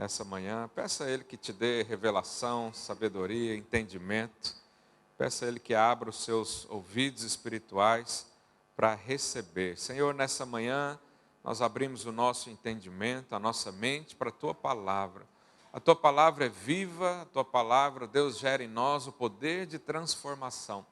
nessa manhã. Peça a Ele que te dê revelação, sabedoria, entendimento. Peça a Ele que abra os seus ouvidos espirituais para receber. Senhor, nessa manhã nós abrimos o nosso entendimento, a nossa mente para a Tua Palavra. A Tua Palavra é viva, a Tua Palavra, Deus, gera em nós o poder de transformação.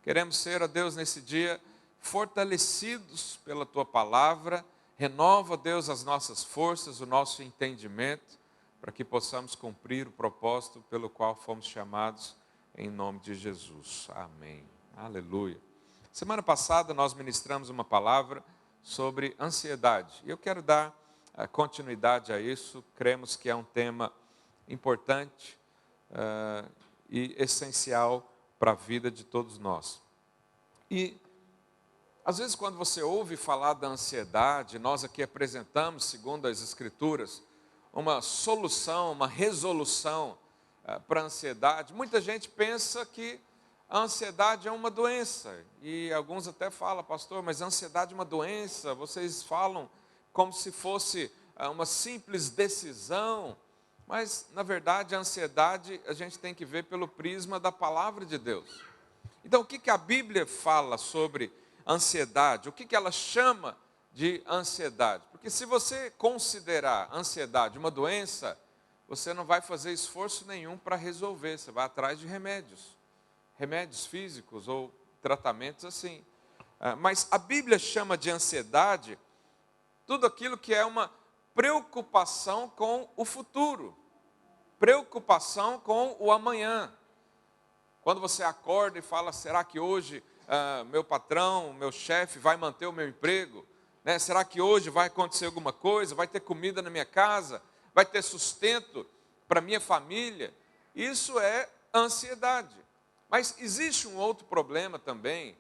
Queremos ser, ó Deus, nesse dia, fortalecidos pela Tua Palavra. Renova, Deus, as nossas forças, o nosso entendimento, para que possamos cumprir o propósito pelo qual fomos chamados, em nome de Jesus. Amém. Aleluia. Semana passada nós ministramos uma palavra sobre ansiedade. E eu quero dar continuidade a isso. Cremos que é um tema importante e essencial para a vida de todos nós. E, às vezes, quando você ouve falar da ansiedade, nós aqui apresentamos, segundo as Escrituras, uma solução, uma resolução para a ansiedade. Muita gente pensa que a ansiedade é uma doença. E alguns até falam, pastor, mas a ansiedade é uma doença. Vocês falam como se fosse uma simples decisão. Mas, na verdade, a ansiedade a gente tem que ver pelo prisma da palavra de Deus. Então, o que a Bíblia fala sobre ansiedade? O que ela chama de ansiedade? Porque se você considerar a ansiedade uma doença, você não vai fazer esforço nenhum para resolver. Você vai atrás de remédios físicos ou tratamentos assim. Mas a Bíblia chama de ansiedade tudo aquilo que é uma preocupação com o futuro, preocupação com o amanhã. Quando você acorda e fala, será que hoje meu patrão, meu chefe vai manter o meu emprego? Né? Será que hoje vai acontecer alguma coisa? Vai ter comida na minha casa? Vai ter sustento para minha família? Isso é ansiedade. Mas existe um outro problema também,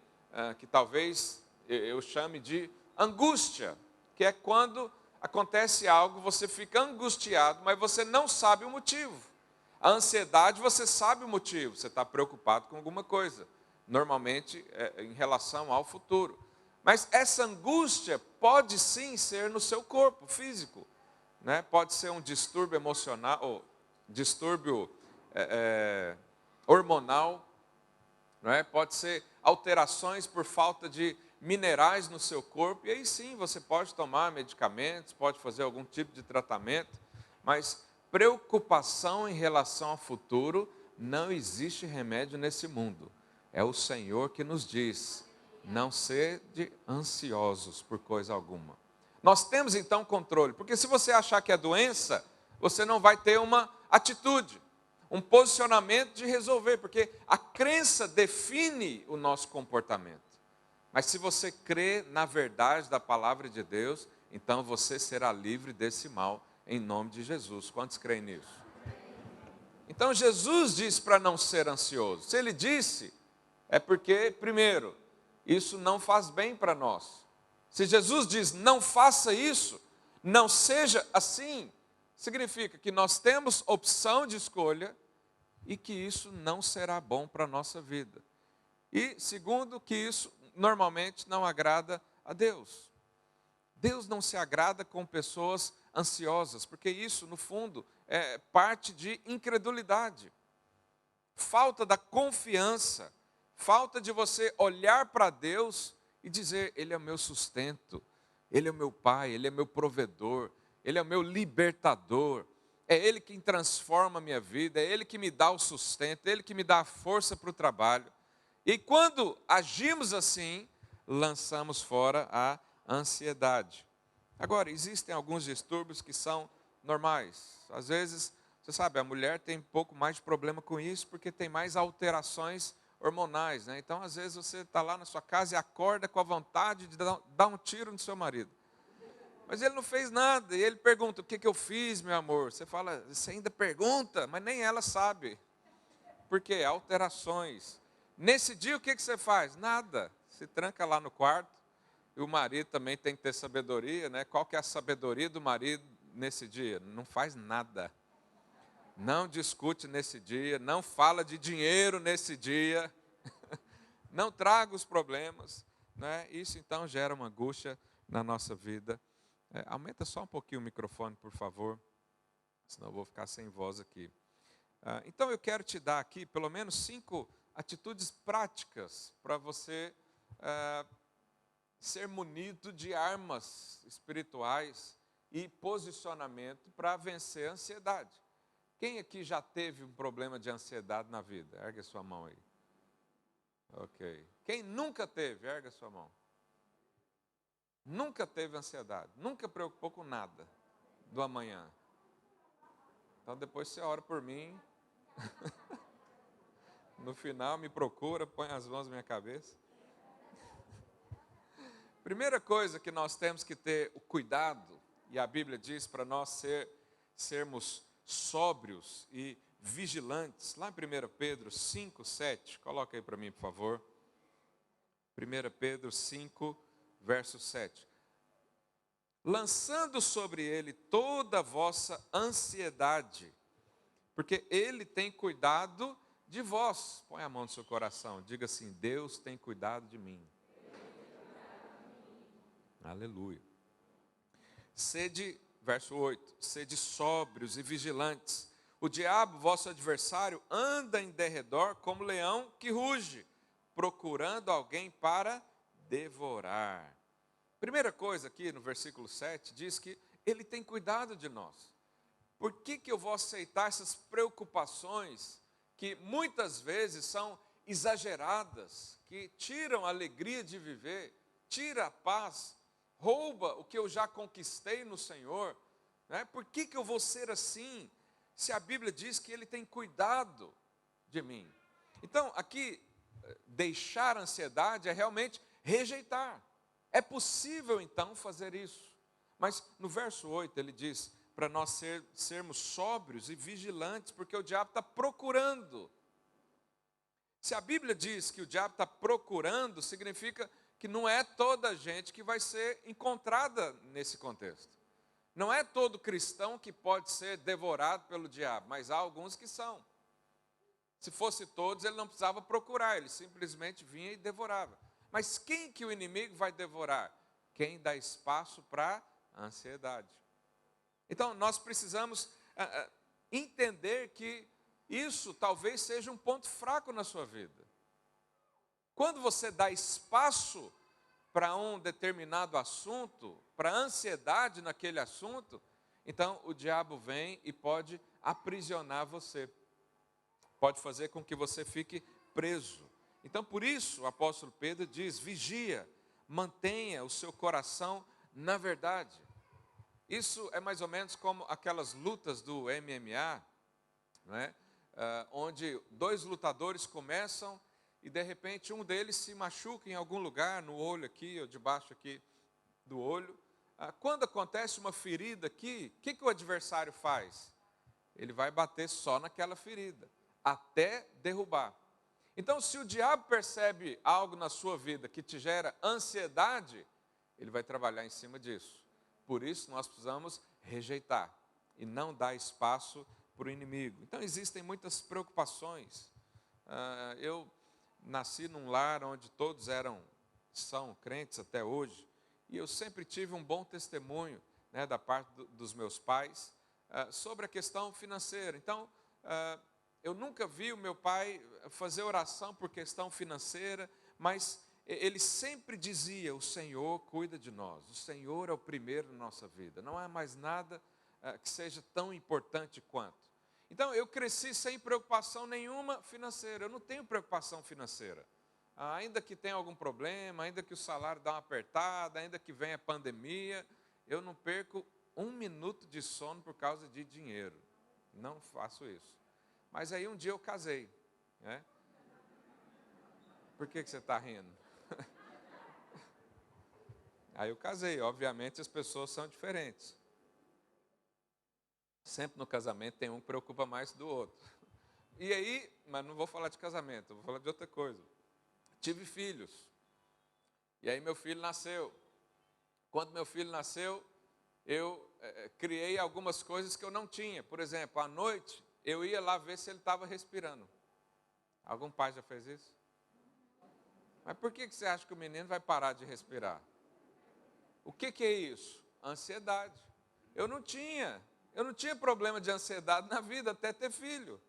que talvez eu chame de angústia, que é quando acontece algo, você fica angustiado, mas você não sabe o motivo. A ansiedade, você sabe o motivo, você está preocupado com alguma coisa, normalmente em relação ao futuro. Mas essa angústia pode sim ser no seu corpo físico, né? Pode ser um distúrbio emocional, ou distúrbio hormonal, né? Pode ser alterações por falta de minerais no seu corpo, e aí sim você pode tomar medicamentos, pode fazer algum tipo de tratamento, mas preocupação em relação ao futuro, não existe remédio nesse mundo. É o Senhor que nos diz, não sede ansiosos por coisa alguma. Nós temos então controle, porque se você achar que é doença, você não vai ter uma atitude, um posicionamento de resolver, porque a crença define o nosso comportamento. Mas se você crê na verdade da palavra de Deus, então você será livre desse mal, em nome de Jesus. Quantos creem nisso? Então Jesus disse para não ser ansioso. Se Ele disse, é porque, primeiro, isso não faz bem para nós. Se Jesus diz, não faça isso, não seja assim, significa que nós temos opção de escolha e que isso não será bom para a nossa vida. E segundo, que isso normalmente não agrada a Deus. Deus não se agrada com pessoas ansiosas, porque isso, no fundo, é parte de incredulidade. Falta da confiança, falta de você olhar para Deus e dizer, Ele é o meu sustento, Ele é o meu Pai, Ele é meu provedor, Ele é o meu libertador, é Ele quem transforma a minha vida, é Ele que me dá o sustento, é Ele que me dá a força para o trabalho. E quando agimos assim, lançamos fora a ansiedade. Agora, existem alguns distúrbios que são normais. Às vezes, você sabe, a mulher tem um pouco mais de problema com isso, porque tem mais alterações hormonais, né? Então, às vezes, você está lá na sua casa e acorda com a vontade de dar um tiro no seu marido. Mas ele não fez nada, e ele pergunta, o que eu fiz, meu amor? Você fala, você ainda pergunta, mas nem ela sabe. Por quê? Alterações. Nesse dia, o que você faz? Nada. Se tranca lá no quarto. E o marido também tem que ter sabedoria, né? Qual que é a sabedoria do marido nesse dia? Não faz nada. Não discute nesse dia, não fala de dinheiro nesse dia, não traga os problemas, né? Isso então gera uma angústia na nossa vida. Aumenta só um pouquinho o microfone, por favor. senão eu vou ficar sem voz aqui. Então eu quero te dar aqui pelo menos 5 atitudes práticas para você ser munido de armas espirituais e posicionamento para vencer a ansiedade. Quem aqui já teve um problema de ansiedade na vida? Ergue a sua mão aí. Ok. Quem nunca teve? Ergue a sua mão. Nunca teve ansiedade, nunca preocupou com nada do amanhã. Então depois você ora por mim. No final me procura, põe as mãos na minha cabeça. Primeira coisa que nós temos que ter o cuidado, e a Bíblia diz para nós sermos sóbrios e vigilantes, lá em 1 Pedro 5, 7, coloca aí para mim, por favor. 1 Pedro 5, verso 7. Lançando sobre ele toda a vossa ansiedade, porque ele tem cuidado de vós. Põe a mão no seu coração, diga assim: Deus tem cuidado de mim. Aleluia. Sede, verso 8, sede sóbrios e vigilantes. O diabo, vosso adversário, anda em derredor como leão que ruge, procurando alguém para devorar. Primeira coisa aqui no versículo 7, diz que ele tem cuidado de nós. Por que eu vou aceitar essas preocupações que muitas vezes são exageradas, que tiram a alegria de viver, tira a paz, rouba o que eu já conquistei no Senhor, né? Por que eu vou ser assim, se a Bíblia diz que Ele tem cuidado de mim? Então, aqui, deixar a ansiedade é realmente rejeitar. É possível, então, fazer isso. Mas no verso 8 ele diz para nós sermos sóbrios e vigilantes, porque o diabo está procurando. Se a Bíblia diz que o diabo está procurando, significa que não é toda a gente que vai ser encontrada nesse contexto. Não é todo cristão que pode ser devorado pelo diabo, mas há alguns que são. Se fosse todos, ele não precisava procurar, ele simplesmente vinha e devorava. Mas quem que o inimigo vai devorar? Quem dá espaço para a ansiedade. Então, nós precisamos entender que isso talvez seja um ponto fraco na sua vida. Quando você dá espaço para um determinado assunto, para a ansiedade naquele assunto, então o diabo vem e pode aprisionar você. Pode fazer com que você fique preso. Então, por isso, o apóstolo Pedro diz: vigia, mantenha o seu coração na verdade. Isso é mais ou menos como aquelas lutas do MMA, não é? Onde 2 lutadores começam e de repente um deles se machuca em algum lugar, no olho aqui, ou debaixo aqui do olho. Quando acontece uma ferida aqui, o que o adversário faz? Ele vai bater só naquela ferida, até derrubar. Então, se o diabo percebe algo na sua vida que te gera ansiedade, ele vai trabalhar em cima disso. Por isso, nós precisamos rejeitar e não dar espaço para o inimigo. Então, existem muitas preocupações. Eu nasci num lar onde todos são crentes até hoje, e eu sempre tive um bom testemunho, né, da parte dos meus pais sobre a questão financeira. Então, eu nunca vi o meu pai fazer oração por questão financeira, mas ele sempre dizia: o Senhor cuida de nós, o Senhor é o primeiro na nossa vida, não há mais nada que seja tão importante quanto. Então, eu cresci sem preocupação nenhuma financeira, eu não tenho preocupação financeira. Ainda que tenha algum problema, ainda que o salário dá uma apertada, ainda que venha a pandemia, eu não perco 1 minuto de sono por causa de dinheiro. Não faço isso. Mas aí um dia eu casei, né? Por que você está rindo? Aí eu casei, obviamente as pessoas são diferentes. Sempre no casamento tem um que preocupa mais do outro. E aí, mas não vou falar de casamento, vou falar de outra coisa. Tive filhos. E aí meu filho nasceu. Quando meu filho nasceu, eu criei algumas coisas que eu não tinha. Por exemplo, à noite, eu ia lá ver se ele estava respirando. Algum pai já fez isso? Mas por que você acha que o menino vai parar de respirar? O que é isso? Ansiedade. Eu não tinha Eu não tinha problema de ansiedade na vida até ter filho.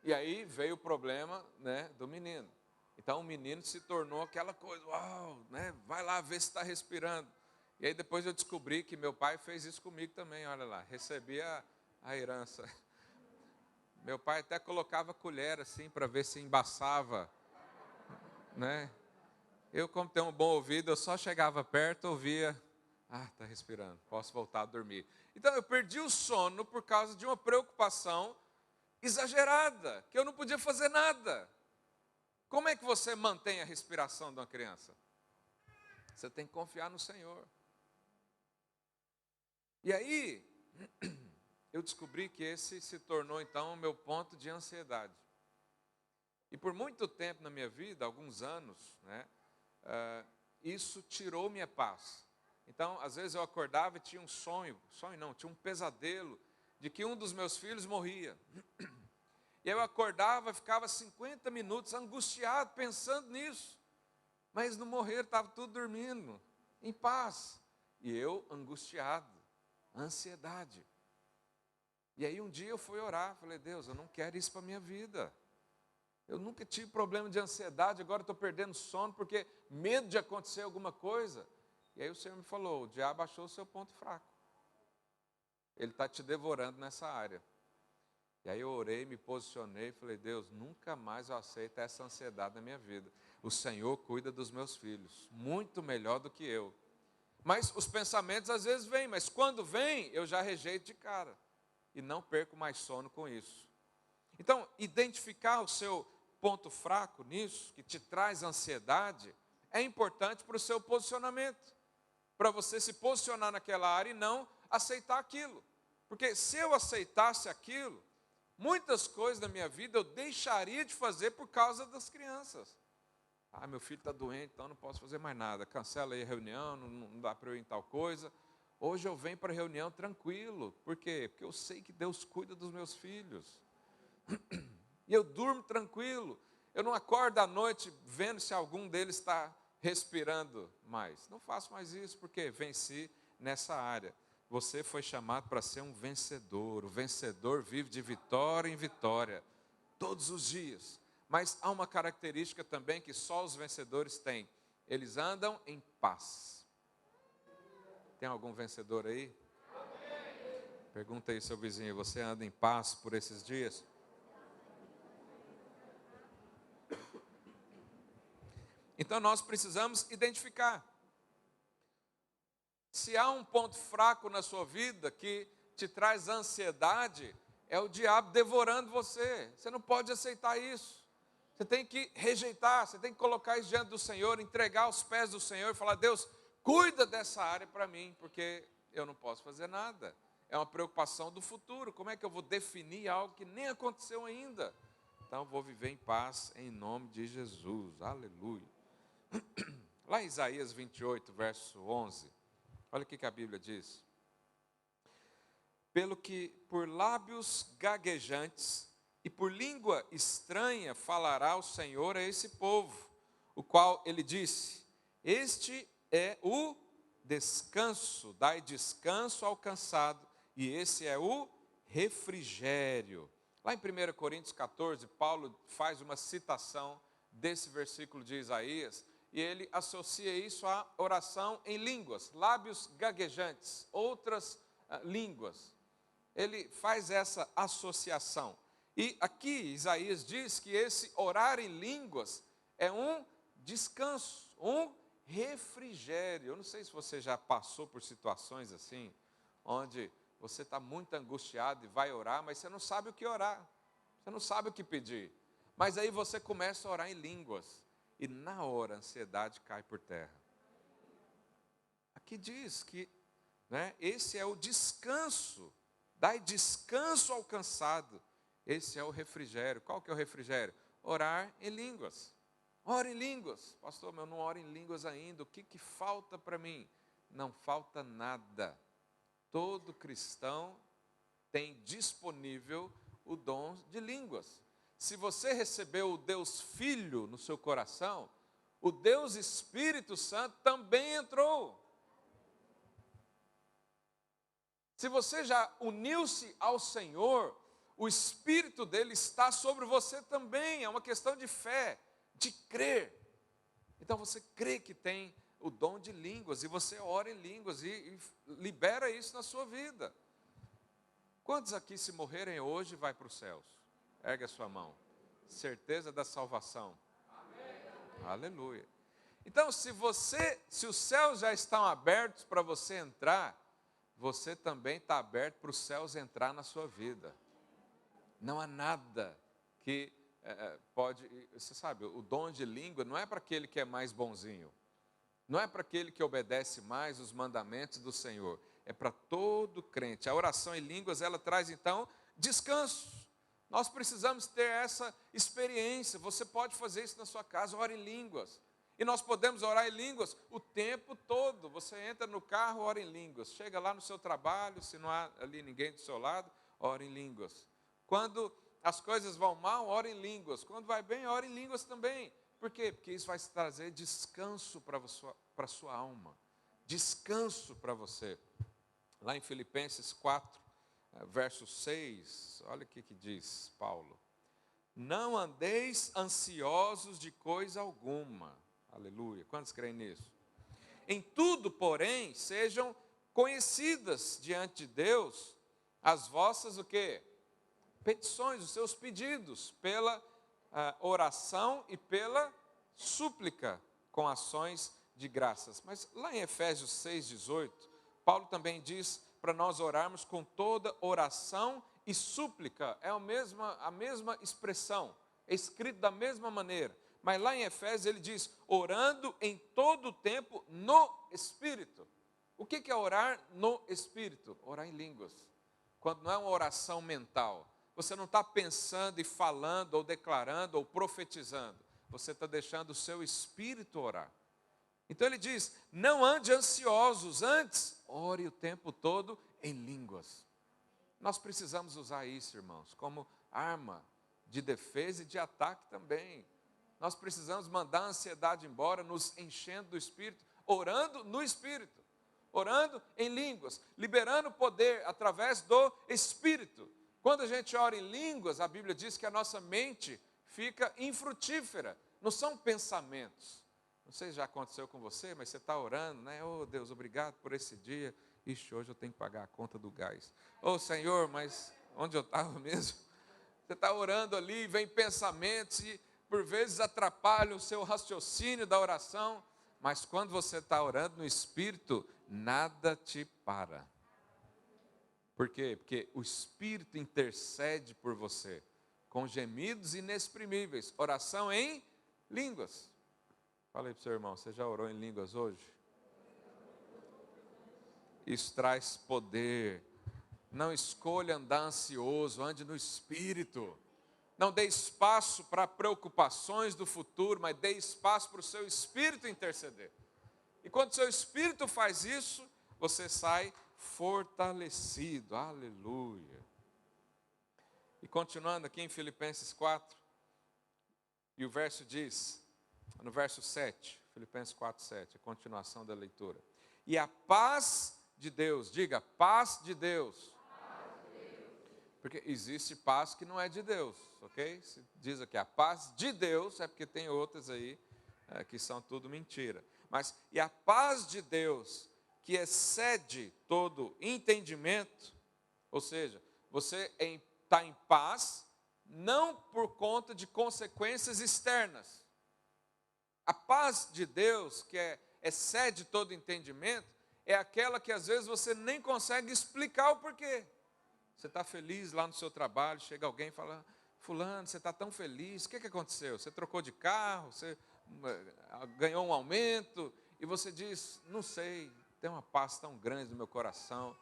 E aí veio o problema, né, do menino. Então o menino se tornou aquela coisa, uau, né, vai lá ver se está respirando. E aí depois eu descobri que meu pai fez isso comigo também, olha lá, recebi a herança. Meu pai até colocava colher assim para ver se embaçava, né? Eu, como tenho um bom ouvido, eu só chegava perto, ouvia, está respirando, posso voltar a dormir. Então eu perdi o sono por causa de uma preocupação exagerada, que eu não podia fazer nada. Como é que você mantém a respiração de uma criança? Você tem que confiar no Senhor. E aí, eu descobri que esse se tornou então o meu ponto de ansiedade. E por muito tempo na minha vida, alguns anos, né, isso tirou minha paz. Então, às vezes eu acordava e tinha um sonho não, tinha um pesadelo de que um dos meus filhos morria. E eu acordava e ficava 50 minutos angustiado, pensando nisso. Mas no morrer estava tudo dormindo, em paz. E eu angustiado, ansiedade. E aí um dia eu fui orar, falei, Deus, eu não quero isso para a minha vida. Eu nunca tive problema de ansiedade, agora estou perdendo sono porque medo de acontecer alguma coisa. E aí o Senhor me falou, o diabo achou o seu ponto fraco. Ele está te devorando nessa área. E aí eu orei, me posicionei, falei, Deus, nunca mais eu aceito essa ansiedade na minha vida. O Senhor cuida dos meus filhos, muito melhor do que eu. Mas os pensamentos às vezes vêm, mas quando vêm, eu já rejeito de cara. E não perco mais sono com isso. Então, identificar o seu ponto fraco nisso, que te traz ansiedade, é importante para o seu posicionamento. Para você se posicionar naquela área e não aceitar aquilo. Porque se eu aceitasse aquilo, muitas coisas da minha vida eu deixaria de fazer por causa das crianças. Meu filho está doente, então não posso fazer mais nada. Cancela aí a reunião, não dá para eu ir em tal coisa. Hoje eu venho para a reunião tranquilo. Por quê? Porque eu sei que Deus cuida dos meus filhos. E eu durmo tranquilo. Eu não acordo à noite vendo se algum deles está respirando mais. Não faço mais isso porque venci nessa área. Você foi chamado para ser um vencedor. O vencedor vive de vitória em vitória, todos os dias. Mas há uma característica também que só os vencedores têm. Eles andam em paz. Tem algum vencedor aí? Pergunta aí, seu vizinho, você anda em paz por esses dias? Então nós precisamos identificar. Se há um ponto fraco na sua vida que te traz ansiedade, é o diabo devorando você. Você não pode aceitar isso. Você tem que rejeitar, você tem que colocar isso diante do Senhor, entregar aos pés do Senhor e falar, Deus, cuida dessa área para mim, porque eu não posso fazer nada. É uma preocupação do futuro. Como é que eu vou definir algo que nem aconteceu ainda? Então eu vou viver em paz em nome de Jesus. Aleluia. Lá em Isaías 28, verso 11, olha o que a Bíblia diz. Pelo que por lábios gaguejantes e por língua estranha falará o Senhor a esse povo, o qual ele disse, este é o descanso, dai descanso ao cansado, e esse é o refrigério. Lá em 1 Coríntios 14, Paulo faz uma citação desse versículo de Isaías, e ele associa isso à oração em línguas, lábios gaguejantes, outras línguas. Ele faz essa associação. E aqui Isaías diz que esse orar em línguas é um descanso, um refrigério. Eu não sei se você já passou por situações assim, onde você está muito angustiado e vai orar, mas você não sabe o que orar, você não sabe o que pedir. Mas aí você começa a orar em línguas. E na hora a ansiedade cai por terra. Aqui diz que, né, esse é o descanso. Dai descanso ao cansado. Esse é o refrigério. Qual que é o refrigério? Orar em línguas. Ora em línguas. Pastor, eu não oro em línguas ainda. O que falta para mim? Não falta nada. Todo cristão tem disponível o dom de línguas. Se você recebeu o Deus Filho no seu coração, o Deus Espírito Santo também entrou. Se você já uniu-se ao Senhor, o Espírito dele está sobre você também. É uma questão de fé, de crer. Então você crê que tem o dom de línguas e você ora em línguas e libera isso na sua vida. Quantos aqui, se morrerem hoje, vai para os céus? Ergue a sua mão. Certeza da salvação. Amém. Aleluia. Então, se os céus já estão abertos para você entrar, você também está aberto para os céus entrar na sua vida. Não há nada que pode... Você sabe, o dom de língua não é para aquele que é mais bonzinho. Não é para aquele que obedece mais os mandamentos do Senhor. É para todo crente. A oração em línguas, ela traz, então, descanso. Nós precisamos ter essa experiência. Você pode fazer isso na sua casa, ora em línguas. E nós podemos orar em línguas o tempo todo. Você entra no carro, ora em línguas. Chega lá no seu trabalho, se não há ali ninguém do seu lado, ora em línguas. Quando as coisas vão mal, ora em línguas. Quando vai bem, ora em línguas também. Por quê? Porque isso vai trazer descanso para a sua alma. Descanso para você. Lá em Filipenses 4, verso 6, olha o que diz Paulo. Não andeis ansiosos de coisa alguma. Aleluia. Quantos creem nisso? Em tudo, porém, sejam conhecidas diante de Deus as vossas, o quê? Petições, os seus pedidos, pela oração e pela súplica, com ações de graças. Mas lá em Efésios 6,18, Paulo também diz para nós orarmos com toda oração e súplica. É a mesma expressão, é escrito da mesma maneira. Mas lá em Efésios ele diz, orando em todo o tempo no Espírito. O que é orar no Espírito? Orar em línguas. Quando não é uma oração mental. Você não está pensando e falando, ou declarando, ou profetizando. Você está deixando o seu espírito orar. Então ele diz, não ande ansiosos, antes ore o tempo todo em línguas. Nós precisamos usar isso, irmãos, como arma de defesa e de ataque também. Nós precisamos mandar a ansiedade embora, nos enchendo do Espírito, orando no Espírito, orando em línguas, liberando poder através do Espírito. Quando a gente ora em línguas, a Bíblia diz que a nossa mente fica infrutífera, não são pensamentos. Não sei se já aconteceu com você, mas você está orando, né? Oh Deus, obrigado por esse dia. Ixi, hoje eu tenho que pagar a conta do gás. Oh Senhor, mas onde eu estava mesmo? Você está orando ali, vem pensamentos e por vezes atrapalham o seu raciocínio da oração. Mas quando você está orando no Espírito, nada te para. Por quê? Porque o Espírito intercede por você, com gemidos inexprimíveis. Oração em línguas. Fala aí para o seu irmão, você já orou em línguas hoje? Isso traz poder. Não escolha andar ansioso, ande no Espírito. Não dê espaço para preocupações do futuro, mas dê espaço para o seu Espírito interceder. E quando o seu Espírito faz isso, você sai fortalecido. Aleluia. E continuando aqui em Filipenses 4, e o verso diz, no verso 7, Filipenses 4, 7, a continuação da leitura. E a paz de Deus, diga, paz de Deus. Porque existe paz que não é de Deus, ok? Se diz aqui, a paz de Deus, é porque tem outras aí que são tudo mentira. Mas, e a paz de Deus, que excede todo entendimento, ou seja, você está em paz, não por conta de consequências externas. A paz de Deus, que excede todo entendimento, é aquela que às vezes você nem consegue explicar o porquê. Você está feliz lá no seu trabalho, chega alguém e fala, fulano, você está tão feliz, o que aconteceu? Você trocou de carro, você ganhou um aumento, e você diz, não sei, tem uma paz tão grande no meu coração,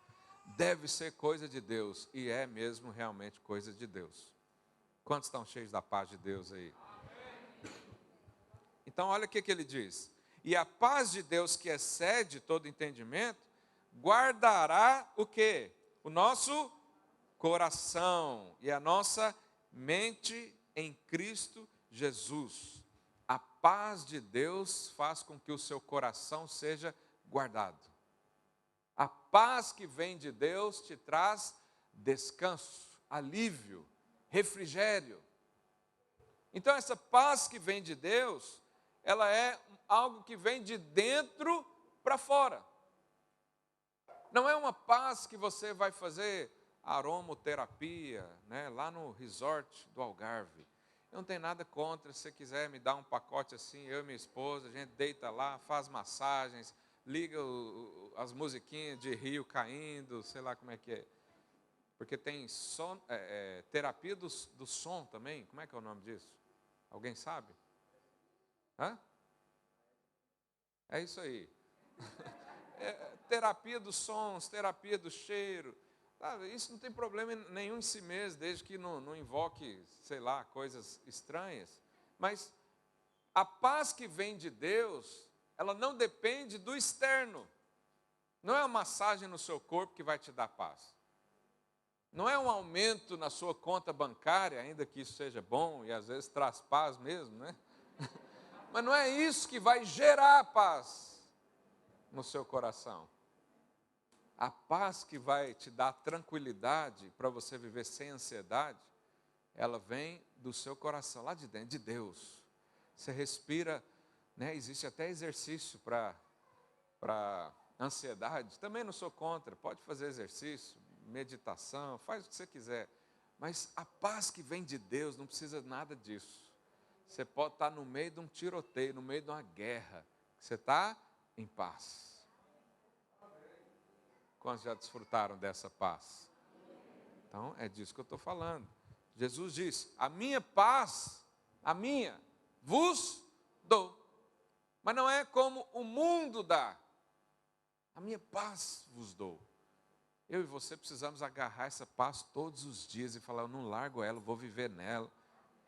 deve ser coisa de Deus, e é mesmo realmente coisa de Deus. Quantos estão cheios da paz de Deus aí? Então olha o que ele diz, e a paz de Deus que excede todo entendimento, guardará o quê? O nosso coração e a nossa mente em Cristo Jesus. A paz de Deus faz com que o seu coração seja guardado. A paz que vem de Deus te traz descanso, alívio, refrigério. Então essa paz que vem de Deus, ela é algo que vem de dentro para fora. Não é uma paz que você vai fazer aromoterapia, né, lá no resort do Algarve. Eu não tenho nada contra, se você quiser me dar um pacote assim, eu e minha esposa, a gente deita lá, faz massagens, liga as musiquinhas de rio caindo, sei lá como é que é. Porque tem terapia do som também, como é que é o nome disso? Alguém sabe? Hã? É isso aí. Terapia dos sons, terapia do cheiro. Isso não tem problema nenhum em si mesmo, desde que não invoque, sei lá, coisas estranhas. Mas a paz que vem de Deus, ela não depende do externo. Não é uma massagem no seu corpo que vai te dar paz. Não é um aumento na sua conta bancária, ainda que isso seja bom e às vezes traz paz mesmo, né? Mas não é isso que vai gerar paz no seu coração. A paz que vai te dar tranquilidade para você viver sem ansiedade, ela vem do seu coração, lá de dentro, de Deus. Você respira, né? Existe até exercício para ansiedade. Também não sou contra, pode fazer exercício, meditação, faz o que você quiser. Mas a paz que vem de Deus não precisa nada disso. Você pode estar no meio de um tiroteio, no meio de uma guerra. Você está em paz. Quantos já desfrutaram dessa paz? Então, é disso que eu estou falando. Jesus disse, a minha paz, vos dou. Mas não é como o mundo dá. A minha paz vos dou. Eu e você precisamos agarrar essa paz todos os dias e falar, eu não largo ela, eu vou viver nela.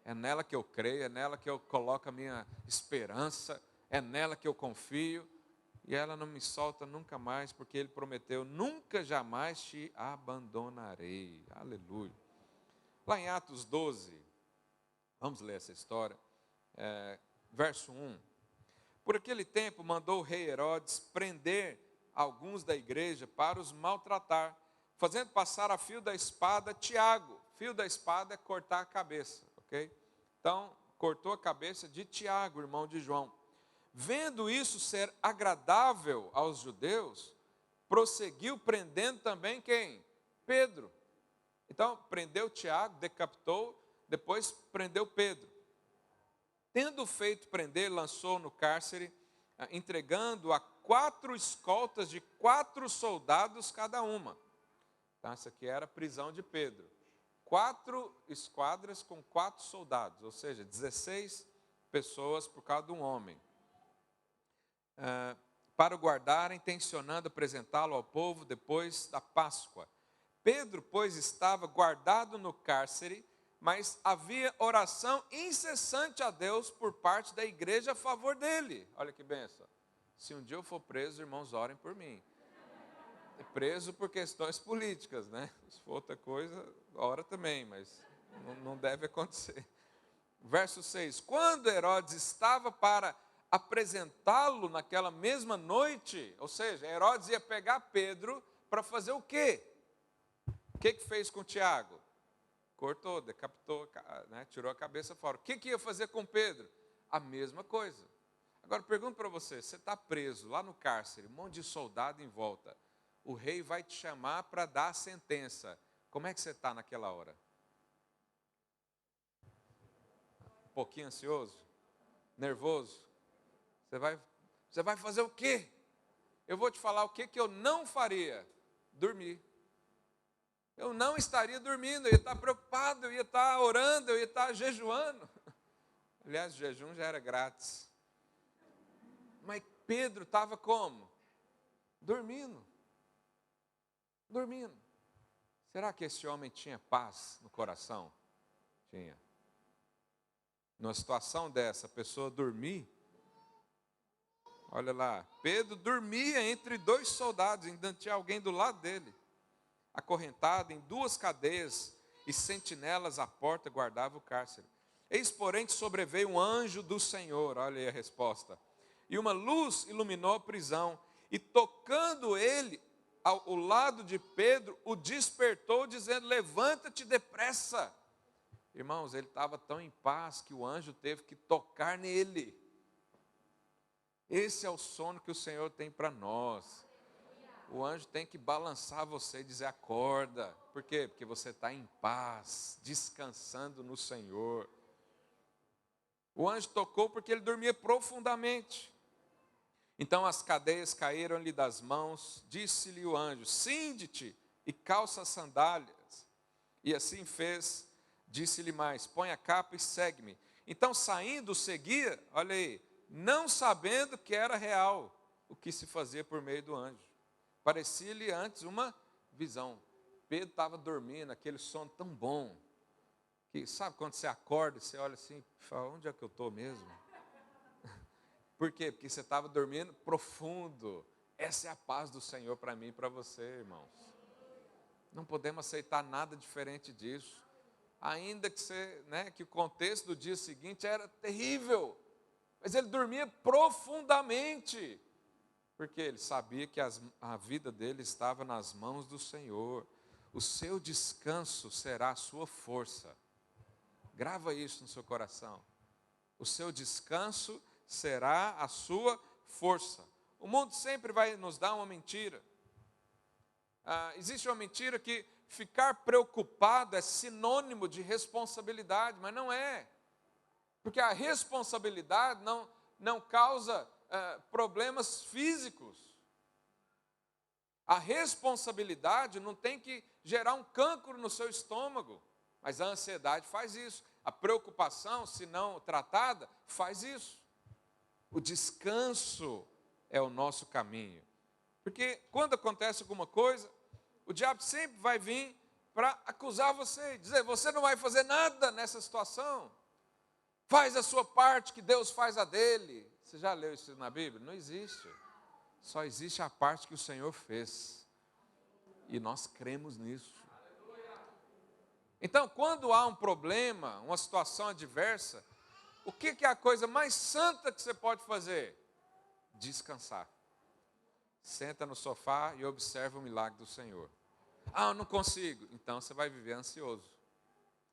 É nela que eu creio, é nela que eu coloco a minha esperança, é nela que eu confio. E ela não me solta nunca mais, porque Ele prometeu, nunca jamais te abandonarei. Aleluia. Lá em Atos 12, vamos ler essa história, verso 1. Por aquele tempo mandou o rei Herodes prender alguns da igreja para os maltratar, fazendo passar a fio da espada Tiago. Fio da espada é cortar a cabeça, ok? Então, cortou a cabeça de Tiago, irmão de João. Vendo isso ser agradável aos judeus, prosseguiu prendendo também quem? Pedro. Então, prendeu Tiago, decapitou, depois prendeu Pedro. Tendo feito prender, lançou no cárcere, entregando a 4 escoltas de 4 soldados cada uma. Então, essa aqui era a prisão de Pedro. 4 esquadras com 4 soldados, ou seja, 16 pessoas por cada um homem. Para o guardarem, tencionando apresentá-lo ao povo depois da Páscoa. Pedro, pois, estava guardado no cárcere, mas havia oração incessante a Deus por parte da igreja a favor dele. Olha que benção. Se um dia eu for preso, irmãos, orem por mim. É preso por questões políticas, né? Se for outra coisa, ora também, mas não deve acontecer. Verso 6. Quando Herodes estava para apresentá-lo naquela mesma noite, ou seja, Herodes ia pegar Pedro para fazer o quê? O que fez com Tiago? Cortou, decapitou, né? Tirou a cabeça fora. O que ia fazer com Pedro? A mesma coisa. Agora pergunto para você está preso lá no cárcere, um monte de soldado em volta. O rei vai te chamar para dar a sentença. Como é que você está naquela hora? Um pouquinho ansioso? Nervoso? Você vai fazer o quê? Eu vou te falar o que eu não faria. Dormir. Eu não estaria dormindo, eu ia estar preocupado, eu ia estar orando, eu ia estar jejuando. Aliás, o jejum já era grátis. Mas Pedro estava como? Dormindo. Dormindo. Será que esse homem tinha paz no coração? Tinha. Numa situação dessa, a pessoa dormir. Olha lá, Pedro dormia entre 2 soldados, ainda tinha alguém do lado dele. Acorrentado em 2 cadeias e sentinelas à porta guardava o cárcere. Eis, porém, que sobreveio um anjo do Senhor, olha aí a resposta, e uma luz iluminou a prisão, e tocando ele, ao lado de Pedro, o despertou, dizendo: levanta-te depressa. Irmãos, ele estava tão em paz que o anjo teve que tocar nele. Esse é o sono que o Senhor tem para nós. O anjo tem que balançar você e dizer: acorda. Por quê? Porque você está em paz, descansando no Senhor. O anjo tocou porque ele dormia profundamente. Então as cadeias caíram-lhe das mãos. Disse-lhe o anjo: cinde-te e calça as sandálias. E assim fez. Disse-lhe mais: põe a capa e segue-me. Então saindo seguia, olha aí, não sabendo que era real o que se fazia por meio do anjo. Parecia-lhe antes uma visão. Pedro estava dormindo, aquele sono tão bom, que sabe quando você acorda e você olha assim, fala: onde é que eu estou mesmo? Por quê? Porque você estava dormindo profundo. Essa é a paz do Senhor para mim e para você, irmãos. Não podemos aceitar nada diferente disso. Ainda que, que o contexto do dia seguinte era terrível, mas ele dormia profundamente, porque ele sabia que a vida dele estava nas mãos do Senhor. O seu descanso será a sua força. Grava isso no seu coração. O seu descanso será a sua força. O mundo sempre vai nos dar uma mentira. Existe uma mentira que ficar preocupado é sinônimo de responsabilidade, mas não é. Porque a responsabilidade não causa problemas físicos. A responsabilidade não tem que gerar um cancro no seu estômago, mas a ansiedade faz isso. A preocupação, se não tratada, faz isso. O descanso é o nosso caminho. Porque quando acontece alguma coisa, o diabo sempre vai vir para acusar você, dizer: você não vai fazer nada nessa situação. Faz a sua parte que Deus faz a dele. Você já leu isso na Bíblia? Não existe. Só existe a parte que o Senhor fez. E nós cremos nisso. Então, quando há um problema, uma situação adversa, o que é a coisa mais santa que você pode fazer? Descansar. Senta no sofá e observa o milagre do Senhor. Eu não consigo. Então você vai viver ansioso.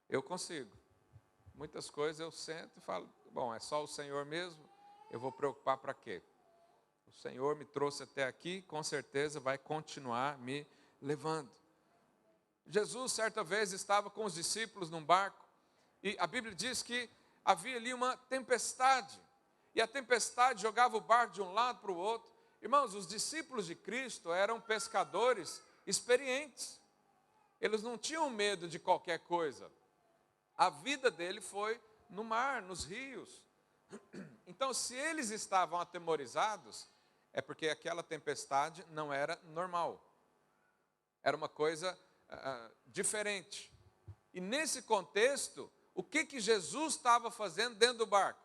Eu consigo. Muitas coisas eu sento e falo: bom, é só o Senhor mesmo, eu vou preocupar para quê? O Senhor me trouxe até aqui, com certeza vai continuar me levando. Jesus, certa vez, estava com os discípulos num barco, e a Bíblia diz que havia ali uma tempestade, e a tempestade jogava o barco de um lado para o outro. Irmãos, os discípulos de Cristo eram pescadores experientes, eles não tinham medo de qualquer coisa. A vida dele foi no mar, nos rios. Então, se eles estavam atemorizados, é porque aquela tempestade não era normal. Era uma coisa diferente. E nesse contexto, o que Jesus estava fazendo dentro do barco?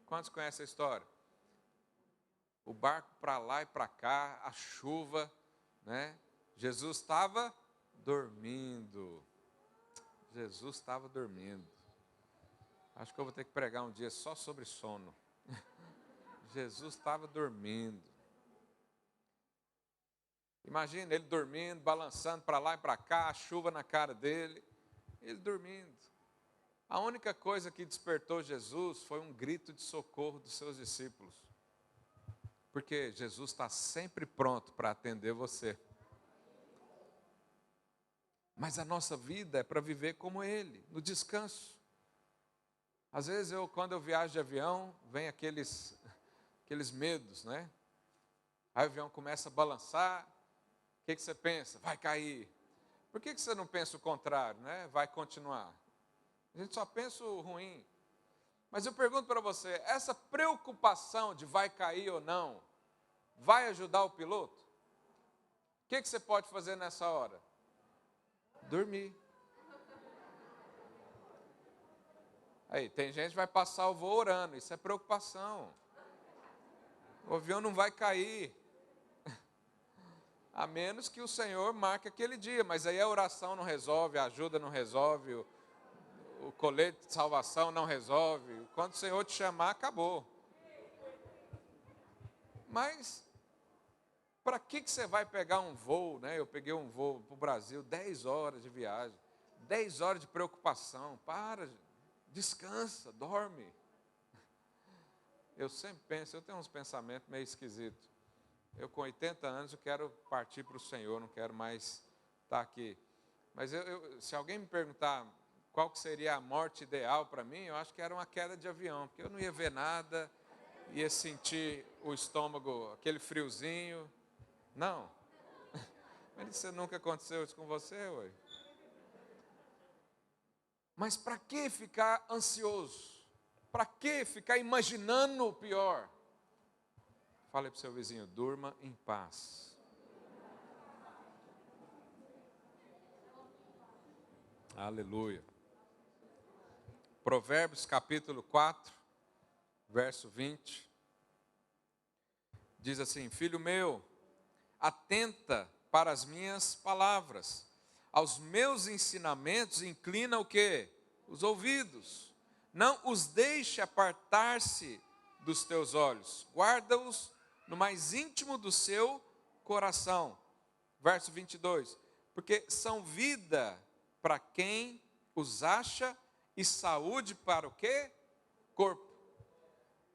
Quantos conhecem a história? O barco para lá e para cá, a chuva, né? Jesus estava dormindo. Jesus estava dormindo. Acho que eu vou ter que pregar um dia só sobre sono. Jesus estava dormindo. Imagina ele dormindo, balançando para lá e para cá, a chuva na cara dele, ele dormindo. A única coisa que despertou Jesus foi um grito de socorro dos seus discípulos. Porque Jesus está sempre pronto para atender você. Mas a nossa vida é para viver como Ele, no descanso. Às vezes, quando eu viajo de avião, vem aqueles medos, né? Aí o avião começa a balançar, o que você pensa? Vai cair. Por que você não pensa o contrário, né? Vai continuar. A gente só pensa o ruim. Mas eu pergunto para você, essa preocupação de vai cair ou não, vai ajudar o piloto? O que você pode fazer nessa hora? Dormir. Aí, tem gente que vai passar o voo orando, isso é preocupação. O avião não vai cair. A menos que o Senhor marque aquele dia, mas aí a oração não resolve, a ajuda não resolve, o colete de salvação não resolve. Quando o Senhor te chamar, acabou. Mas Para que você vai pegar um voo, né? Eu peguei um voo para o Brasil, 10 horas de viagem, 10 horas de preocupação. Para, descansa, dorme. Eu sempre penso, eu tenho uns pensamentos meio esquisitos. Eu com 80 anos eu quero partir para o Senhor, não quero mais estar aqui. Mas se alguém me perguntar qual que seria a morte ideal para mim, eu acho que era uma queda de avião, porque eu não ia ver nada, ia sentir o estômago, aquele friozinho. Não. Mas isso nunca aconteceu isso com você, ué? Mas para que ficar ansioso? Para que ficar imaginando o pior? Fale para o seu vizinho, durma em paz. Aleluia. Provérbios capítulo 4, verso 20. Diz assim: filho meu, atenta para as minhas palavras. Aos meus ensinamentos inclina o quê? Os ouvidos. Não os deixe apartar-se dos teus olhos. Guarda-os no mais íntimo do seu coração. Verso 22. Porque são vida para quem os acha e saúde para o quê? Corpo.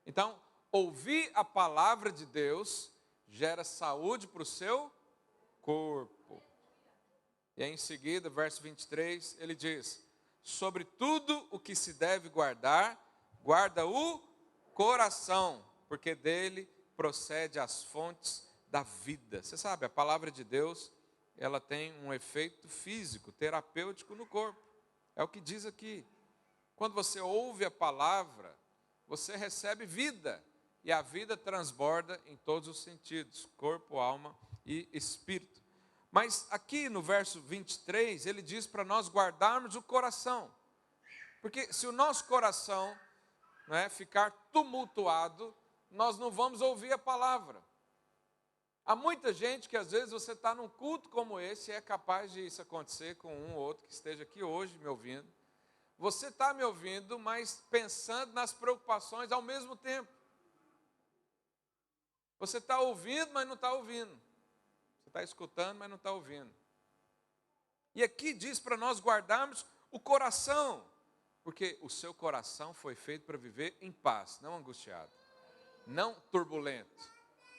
Então, ouvir a palavra de Deus gera saúde para o seu corpo. E aí, em seguida, verso 23, ele diz: sobre tudo o que se deve guardar, guarda o coração, porque dele procede as fontes da vida. Você sabe, a palavra de Deus, ela tem um efeito físico, terapêutico no corpo. É o que diz aqui. Quando você ouve a palavra, você recebe vida. E a vida transborda em todos os sentidos, corpo, alma e espírito. Mas aqui no verso 23, ele diz para nós guardarmos o coração. Porque se o nosso coração, né, ficar tumultuado, nós não vamos ouvir a palavra. Há muita gente que às vezes você está num culto como esse, e é capaz de isso acontecer com um ou outro que esteja aqui hoje me ouvindo. Você está me ouvindo, mas pensando nas preocupações ao mesmo tempo. Você está ouvindo, mas não está ouvindo. Você está escutando, mas não está ouvindo. E aqui diz para nós guardarmos o coração, porque o seu coração foi feito para viver em paz, não angustiado, não turbulento,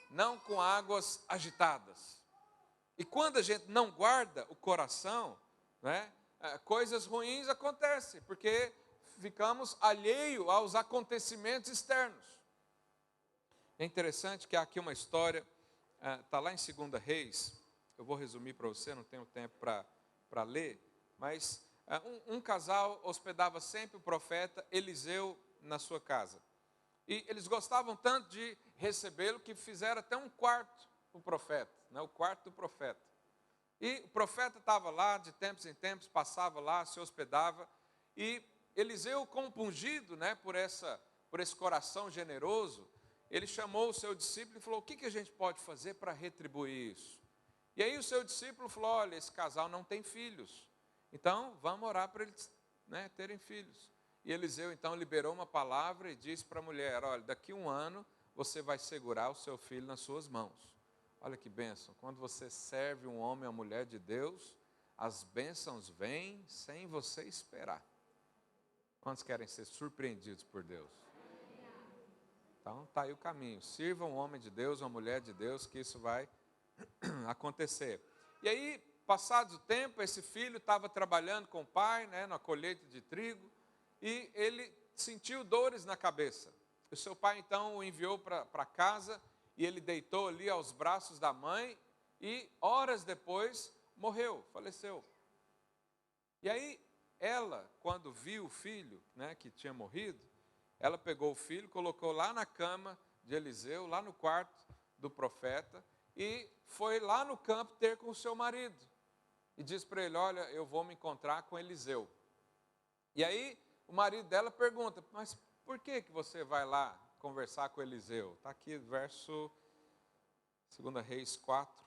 não com águas agitadas. E quando a gente não guarda o coração, né, coisas ruins acontecem, porque ficamos alheios aos acontecimentos externos. É interessante que há aqui uma história, está lá em 2 Reis, eu vou resumir para você, não tenho tempo para ler, mas um casal hospedava sempre o profeta Eliseu na sua casa. E eles gostavam tanto de recebê-lo que fizeram até um quarto para o profeta, né, o quarto do profeta. E o profeta estava lá, de tempos em tempos, passava lá, se hospedava, e Eliseu, compungido, né, por esse coração generoso, ele chamou o seu discípulo e falou: o que a gente pode fazer para retribuir isso? E aí o seu discípulo falou: olha, esse casal não tem filhos, então vamos orar para eles, né, terem filhos. E Eliseu então liberou uma palavra e disse para a mulher: olha, daqui a 1 ano você vai segurar o seu filho nas suas mãos. Olha que bênção, quando você serve um homem ou mulher de Deus, as bênçãos vêm sem você esperar. Quantos querem ser surpreendidos por Deus? Então está aí o caminho, sirva um homem de Deus, uma mulher de Deus, que isso vai acontecer. E aí, passado o tempo, esse filho estava trabalhando com o pai, né, na colheita de trigo, e ele sentiu dores na cabeça. O seu pai então o enviou para casa, e ele deitou ali aos braços da mãe, e horas depois morreu, faleceu. E aí ela, quando viu o filho, né, que tinha morrido, ela pegou o filho, colocou lá na cama de Eliseu, lá no quarto do profeta, e foi lá no campo ter com o seu marido. E disse para ele: olha, eu vou me encontrar com Eliseu. E aí o marido dela pergunta: mas por que você vai lá conversar com Eliseu? Está aqui verso 2 Reis 4,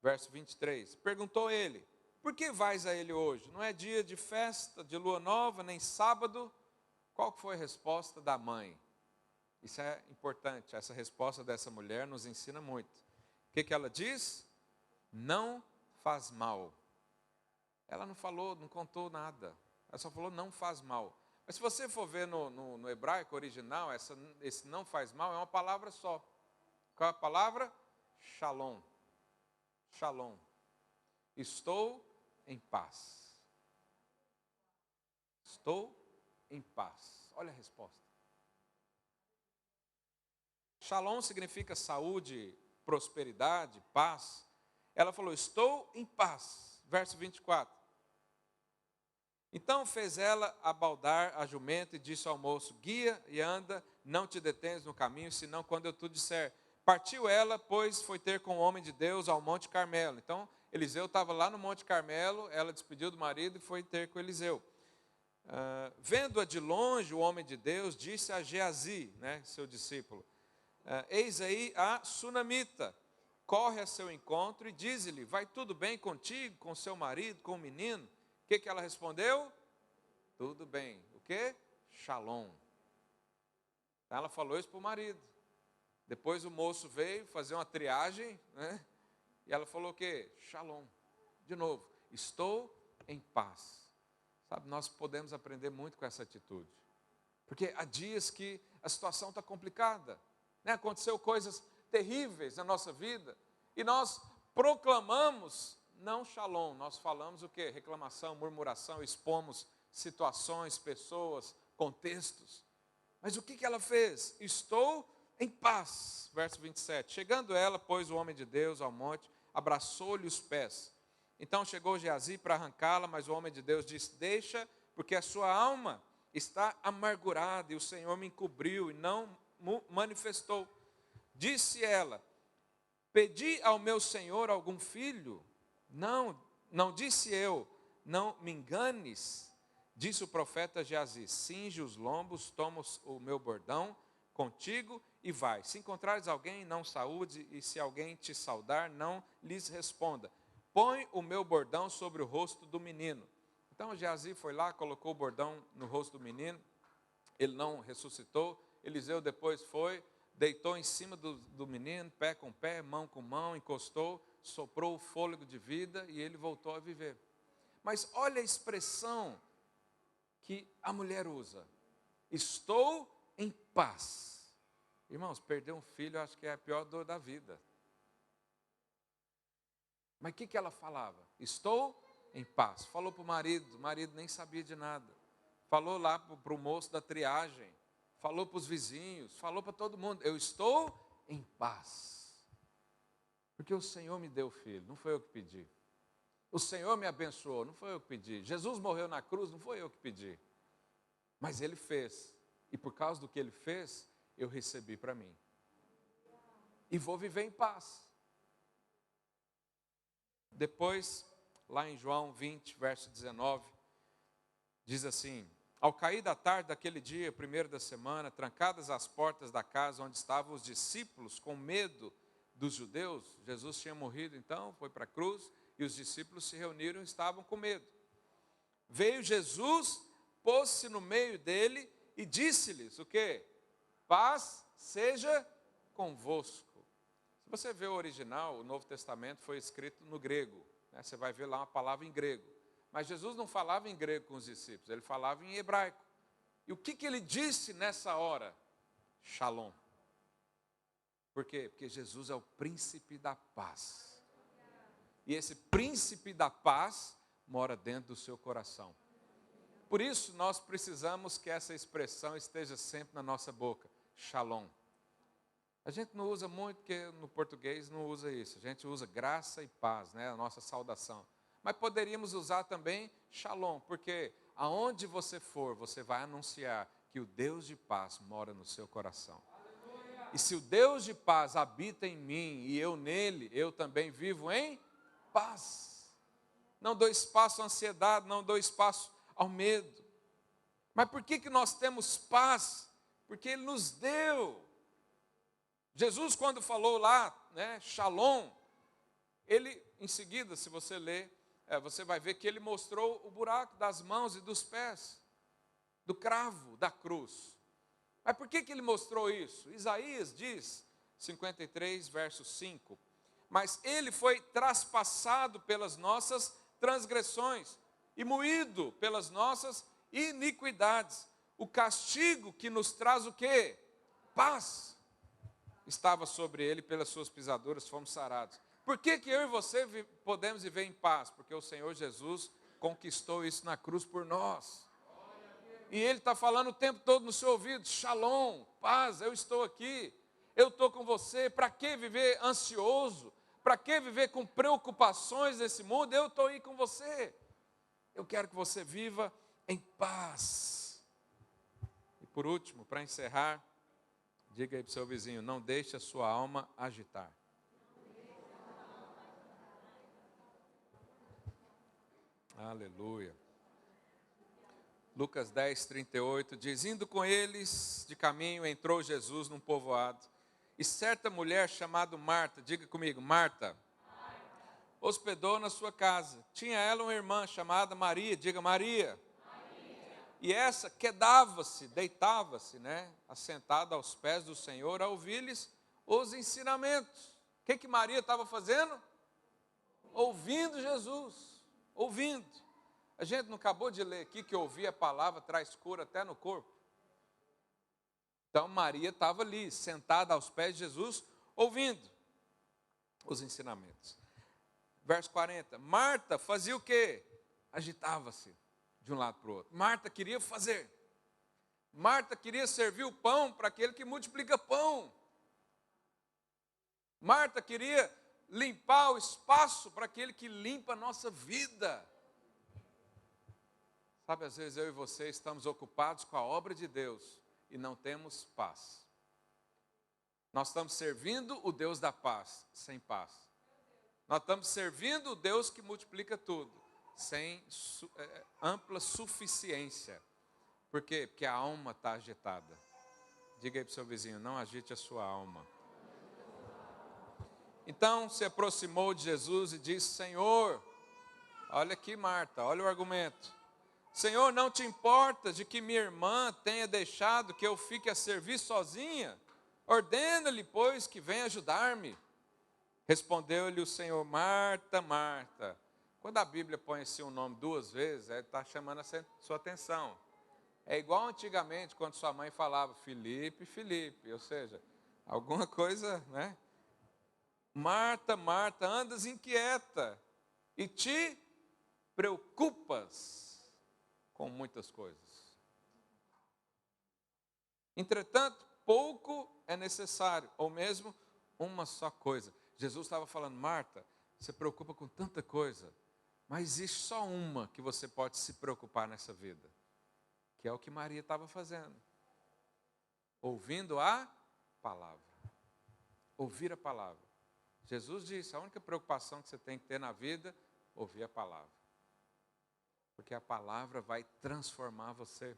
verso 23. Perguntou ele: por que vais a ele hoje? Não é dia de festa, de lua nova, nem sábado? Qual foi a resposta da mãe? Isso é importante, essa resposta dessa mulher nos ensina muito. que ela diz? Não faz mal. Ela não falou, não contou nada. Ela só falou não faz mal. Mas se você for ver no hebraico original, esse não faz mal é uma palavra só. Qual é a palavra? Shalom. Shalom. Estou em paz. Estou em paz. Olha a resposta. Shalom significa saúde, prosperidade, paz. Ela falou, estou em paz. Verso 24. Então fez ela abaldar a jumenta e disse ao moço, guia e anda, não te detens no caminho, senão quando eu te disser. Partiu ela, pois foi ter com o homem de Deus ao Monte Carmelo. Então, Eliseu estava lá no Monte Carmelo, ela despediu do marido e foi ter com Eliseu. Vendo-a de longe, o homem de Deus disse a Geazi, né, seu discípulo, eis aí a sunamita, corre a seu encontro e diz-lhe, vai tudo bem contigo, com seu marido, com o menino? O que ela respondeu? Tudo bem. O que? Shalom. Ela falou isso para o marido. Depois o moço veio fazer uma triagem, né? E ela falou o quê? Shalom. De novo, estou em paz. Sabe, nós podemos aprender muito com essa atitude. Porque há dias que a situação está complicada, né? Aconteceu coisas terríveis na nossa vida. E nós proclamamos, não shalom, nós falamos o quê? Reclamação, murmuração, expomos situações, pessoas, contextos. Mas o que ela fez? Estou em paz. Verso 27. Chegando ela, pôs o homem de Deus ao monte, abraçou-lhe os pés. Então chegou Geazi para arrancá-la, mas o homem de Deus disse, deixa, porque a sua alma está amargurada, e o Senhor me encobriu e não manifestou. Disse ela, pedi ao meu Senhor algum filho? Não, não disse eu, não me enganes. Disse o profeta Geazi, cinge os lombos, toma o meu bordão contigo e vai. Se encontrares alguém, não saúde, e se alguém te saudar, não lhes responda. Põe o meu bordão sobre o rosto do menino. Então Geazi foi lá, colocou o bordão no rosto do menino, ele não ressuscitou. Eliseu depois foi, deitou em cima do menino, pé com pé, mão com mão, encostou, soprou o fôlego de vida e ele voltou a viver. Mas olha a expressão que a mulher usa, estou em paz. Irmãos, perder um filho eu acho que é a pior dor da vida. Mas o que ela falava? Estou em paz. Falou para o marido nem sabia de nada. Falou lá para o moço da triagem, falou para os vizinhos, falou para todo mundo, eu estou em paz. Porque o Senhor me deu filho, não foi eu que pedi. O Senhor me abençoou, não foi eu que pedi. Jesus morreu na cruz, não foi eu que pedi. Mas Ele fez. E por causa do que Ele fez, eu recebi para mim. E vou viver em paz. Depois, lá em João 20, verso 19, diz assim, ao cair da tarde daquele dia, primeiro da semana, trancadas as portas da casa onde estavam os discípulos, com medo dos judeus, Jesus tinha morrido então, foi para a cruz, e os discípulos se reuniram e estavam com medo. Veio Jesus, pôs-se no meio dele e disse-lhes o quê? Paz seja convosco. Se você vê o original, o Novo Testamento foi escrito no grego, né? Você vai ver lá uma palavra em grego. Mas Jesus não falava em grego com os discípulos, ele falava em hebraico. E o que ele disse nessa hora? Shalom. Por quê? Porque Jesus é o príncipe da paz. E esse príncipe da paz mora dentro do seu coração. Por isso nós precisamos que essa expressão esteja sempre na nossa boca. Shalom. A gente não usa muito, porque no português não usa isso. A gente usa graça e paz, né? A nossa saudação. Mas poderíamos usar também shalom, porque aonde você for, você vai anunciar que o Deus de paz mora no seu coração. E se o Deus de paz habita em mim e eu nele, eu também vivo em paz. Não dou espaço à ansiedade, não dou espaço ao medo. Mas por que nós temos paz? Porque Ele nos deu. Jesus, quando falou lá, né, shalom, Ele, em seguida, se você ler, você vai ver que Ele mostrou o buraco das mãos e dos pés, do cravo da cruz. Mas por que Ele mostrou isso? Isaías diz, 53, verso 5, mas ele foi traspassado pelas nossas transgressões e moído pelas nossas iniquidades. O castigo que nos traz o quê? Paz. Estava sobre ele, pelas suas pisaduras fomos sarados. Por que eu e você podemos viver em paz? Porque o Senhor Jesus conquistou isso na cruz por nós. E Ele está falando o tempo todo no seu ouvido: Shalom, paz, eu estou aqui, eu estou com você. Para que viver ansioso? Para que viver com preocupações nesse mundo? Eu estou aí com você. Eu quero que você viva em paz. E por último, para encerrar, diga aí para o seu vizinho: não deixe a sua alma agitar. Aleluia. Lucas 10, 38 diz: indo com eles de caminho, entrou Jesus num povoado, e certa mulher chamada Marta, diga comigo, Marta, hospedou na sua casa. Tinha ela uma irmã chamada Maria, diga Maria. E essa quedava-se, deitava-se, assentada aos pés do Senhor, a ouvir-lhes os ensinamentos. O que Maria estava fazendo? Ouvindo Jesus, ouvindo. A gente não acabou de ler aqui que ouvir a palavra traz cura até no corpo? Então Maria estava ali, sentada aos pés de Jesus, ouvindo os ensinamentos. Verso 40, Marta fazia o quê? Agitava-se de um lado para o outro. Marta queria fazer. Marta queria servir o pão para aquele que multiplica pão. Marta queria limpar o espaço para aquele que limpa a nossa vida. Sabe, às vezes eu e você estamos ocupados com a obra de Deus e não temos paz. Nós estamos servindo o Deus da paz, sem paz. Nós estamos servindo o Deus que multiplica tudo, sem ampla suficiência. Por quê? Porque a alma está agitada. Diga aí para o seu vizinho: não agite a sua alma. Então se aproximou de Jesus e disse: Senhor, olha aqui Marta, olha o argumento. Senhor, não te importa de que minha irmã tenha deixado que eu fique a servir sozinha? Ordena-lhe, pois, que venha ajudar-me. Respondeu-lhe o Senhor: Marta, Marta. Quando a Bíblia põe assim um nome duas vezes, ele está chamando a sua atenção. É igual antigamente, quando sua mãe falava Felipe, Felipe, ou seja, alguma coisa, Marta, Marta, andas inquieta e te preocupas com muitas coisas. Entretanto, pouco é necessário, ou mesmo uma só coisa. Jesus estava falando: Marta, você preocupa com tanta coisa, mas existe só uma que você pode se preocupar nessa vida, que é o que Maria estava fazendo. Ouvindo a palavra. Ouvir a palavra. Jesus disse: a única preocupação que você tem que ter na vida, ouvir a palavra. Porque a palavra vai transformar você.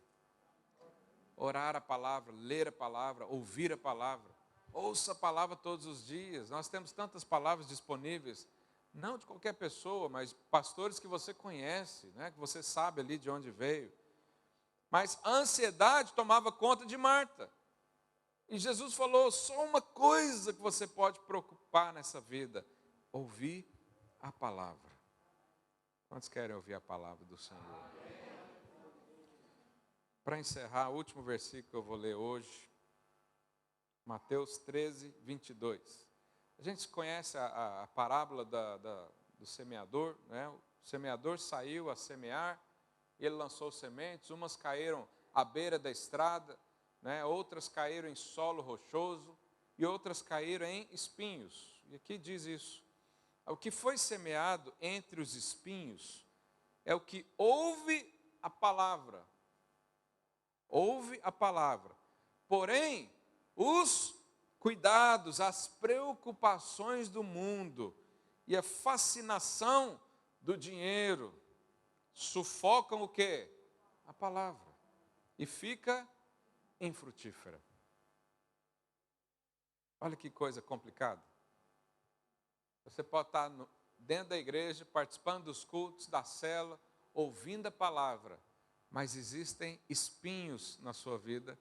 Orar a palavra, ler a palavra, ouvir a palavra. Ouça a palavra todos os dias. Nós temos tantas palavras disponíveis, não de qualquer pessoa, mas pastores que você conhece, que você sabe ali de onde veio. Mas a ansiedade tomava conta de Marta. E Jesus falou: só uma coisa que você pode preocupar nessa vida: ouvir a palavra. Quantos querem ouvir a palavra do Senhor? Para encerrar, o último versículo que eu vou ler hoje, Mateus 13, 22. A gente conhece a parábola do semeador, O semeador saiu a semear, ele lançou sementes, umas caíram à beira da estrada, outras caíram em solo rochoso e outras caíram em espinhos. E aqui diz isso: o que foi semeado entre os espinhos é o que ouve a palavra. Ouve a palavra. Porém, os cuidados, as preocupações do mundo e a fascinação do dinheiro sufocam o quê? A palavra. E fica infrutífera. Olha que coisa complicada. Você pode estar dentro da igreja, participando dos cultos, da célula, ouvindo a palavra, mas existem espinhos na sua vida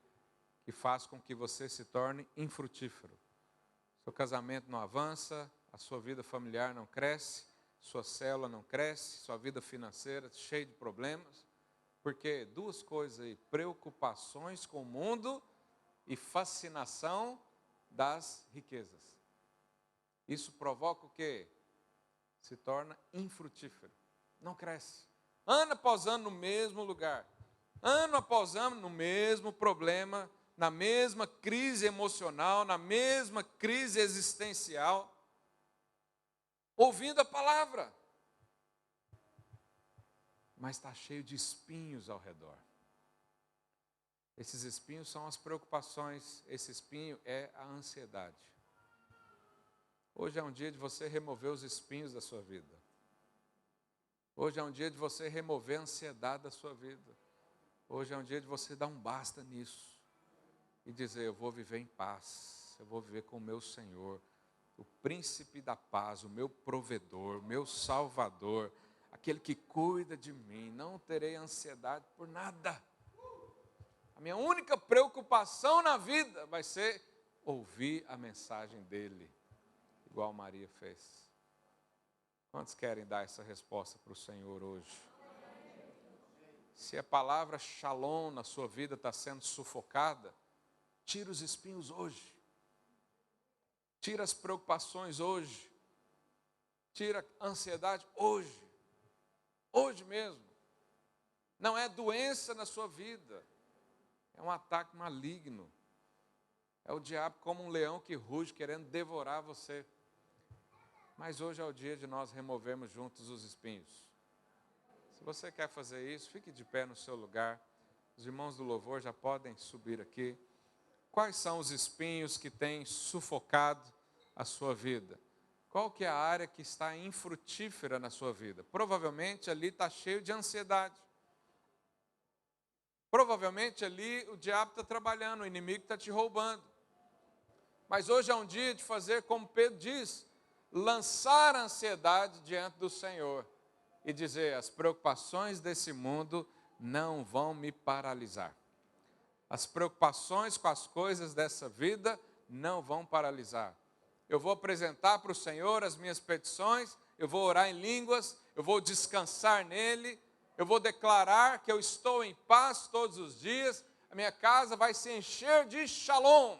que faz com que você se torne infrutífero. Seu casamento não avança, a sua vida familiar não cresce, sua célula não cresce, sua vida financeira cheia de problemas. Porque duas coisas aí, preocupações com o mundo e fascinação das riquezas. Isso provoca o quê? Se torna infrutífero, não cresce. Ano após ano no mesmo lugar, ano após ano no mesmo problema, na mesma crise emocional, na mesma crise existencial, ouvindo a palavra, mas está cheio de espinhos ao redor. Esses espinhos são as preocupações, esse espinho é a ansiedade. Hoje é um dia de você remover os espinhos da sua vida. Hoje é um dia de você remover a ansiedade da sua vida. Hoje é um dia de você dar um basta nisso e dizer: eu vou viver em paz, eu vou viver com o meu Senhor, o príncipe da paz, o meu provedor, o meu salvador, aquele que cuida de mim. Não terei ansiedade por nada. A minha única preocupação na vida vai ser ouvir a mensagem dele, igual Maria fez. Quantos querem dar essa resposta para o Senhor hoje? Se a palavra shalom na sua vida está sendo sufocada, tira os espinhos hoje. Tira as preocupações hoje. Tira a ansiedade hoje. Hoje mesmo. Não é doença na sua vida. É um ataque maligno. É o diabo como um leão que ruge querendo devorar você. Mas hoje é o dia de nós removermos juntos os espinhos. Se você quer fazer isso, fique de pé no seu lugar. Os irmãos do louvor já podem subir aqui. Quais são os espinhos que têm sufocado a sua vida? Qual que é a área que está infrutífera na sua vida? Provavelmente ali está cheio de ansiedade. Provavelmente ali o diabo está trabalhando, o inimigo está te roubando. Mas hoje é um dia de fazer como Pedro diz, lançar a ansiedade diante do Senhor e dizer: as preocupações desse mundo não vão me paralisar. As preocupações com as coisas dessa vida não vão paralisar. Eu vou apresentar para o Senhor as minhas petições, eu vou orar em línguas, eu vou descansar nele, eu vou declarar que eu estou em paz todos os dias, a minha casa vai se encher de shalom.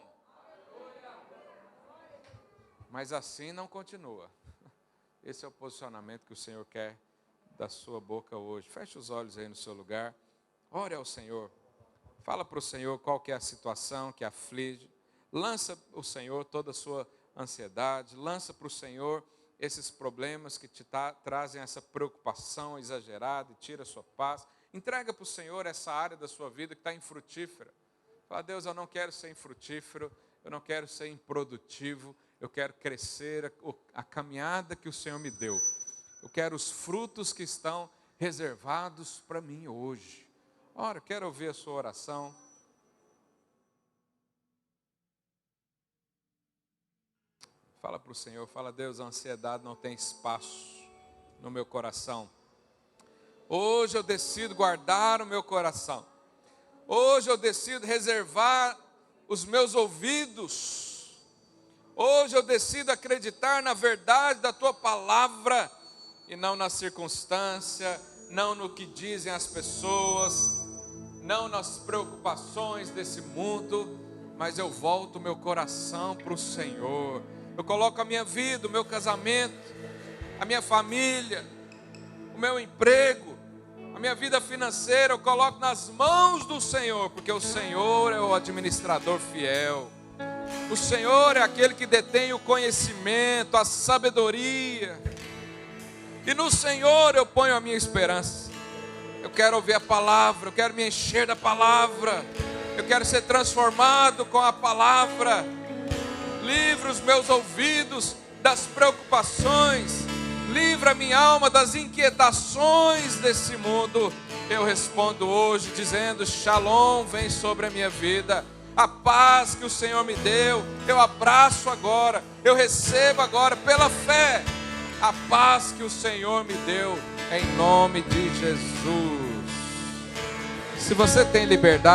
Mas assim não continua. Esse é o posicionamento que o Senhor quer da sua boca hoje. Feche os olhos aí no seu lugar, ore ao Senhor. Fala para o Senhor qual que é a situação que aflige. Lança o Senhor toda a sua ansiedade. Lança para o Senhor esses problemas que te trazem essa preocupação exagerada e tira a sua paz. Entrega para o Senhor essa área da sua vida que está infrutífera. Fala: Deus, eu não quero ser infrutífero, eu não quero ser improdutivo, eu quero crescer a caminhada que o Senhor me deu. Eu quero os frutos que estão reservados para mim hoje. Ora, quero ouvir a sua oração. Fala para o Senhor, fala: Deus, a ansiedade não tem espaço no meu coração. Hoje eu decido guardar o meu coração. Hoje eu decido reservar os meus ouvidos. Hoje eu decido acreditar na verdade da Tua palavra e não na circunstância, não no que dizem as pessoas, não nas preocupações desse mundo, mas eu volto o meu coração para o Senhor. Eu coloco a minha vida, o meu casamento, a minha família, o meu emprego, a minha vida financeira, eu coloco nas mãos do Senhor, porque o Senhor é o administrador fiel. O Senhor é aquele que detém o conhecimento, a sabedoria. E no Senhor eu ponho a minha esperança. Eu quero ouvir a palavra, eu quero me encher da palavra. Eu quero ser transformado com a palavra. Livra os meus ouvidos das preocupações. Livra a minha alma das inquietações desse mundo. Eu respondo hoje dizendo: Shalom vem sobre a minha vida. A paz que o Senhor me deu, eu abraço agora. Eu recebo agora pela fé a paz que o Senhor me deu, em nome de Jesus. Se você tem liberdade,